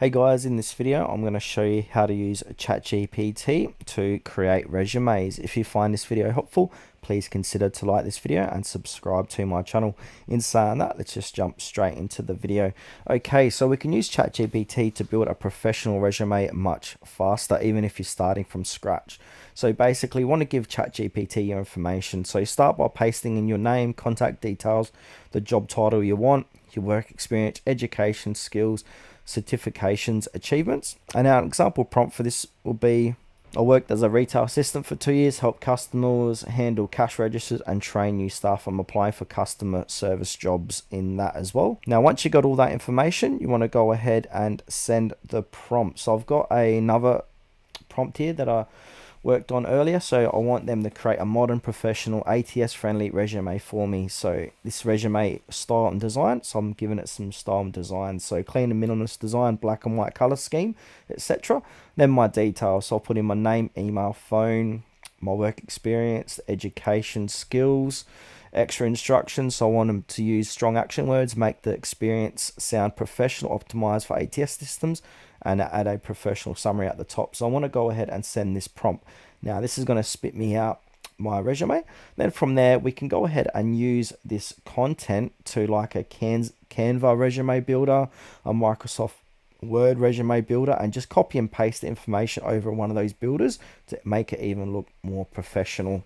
Hey guys, in this video I'm going to show you how to use ChatGPT to create resumes. If you find this video helpful, please consider to like this video and subscribe to my channel. In saying that, let's just jump straight into the video. Okay, so we can use ChatGPT to build a professional resume much faster, even if you're starting from scratch. So basically, you want to give ChatGPT your information. So you start by pasting in your name, contact details, the job title you want, your work experience, education, skills, certifications, achievements. And our example prompt for this will be: I worked as a retail assistant for 2 years, helped customers handle cash registers and train new staff. I'm applying for customer service jobs in that as well. Now, once you got all that information, you want to go ahead and send the prompt. So I've got another prompt here that I worked on earlier. So I want them to create a modern, professional, ATS friendly resume for me. So this resume style and design, so I'm giving it some style and design. So clean and minimalist design, black and white color scheme, etc. Then my details, so I'll put in my name, email, phone, my work experience, education, skills, extra instructions. So I want them to use strong action words, make the experience sound professional, optimized for ATS systems, and add a professional summary at the top. So I want to go ahead and send this prompt. Now this is going to spit me out my resume. Then from there we can go ahead and use this content to like a Canva resume builder, a Microsoft Word resume builder, and just copy and paste the information over one of those builders to make it even look more professional.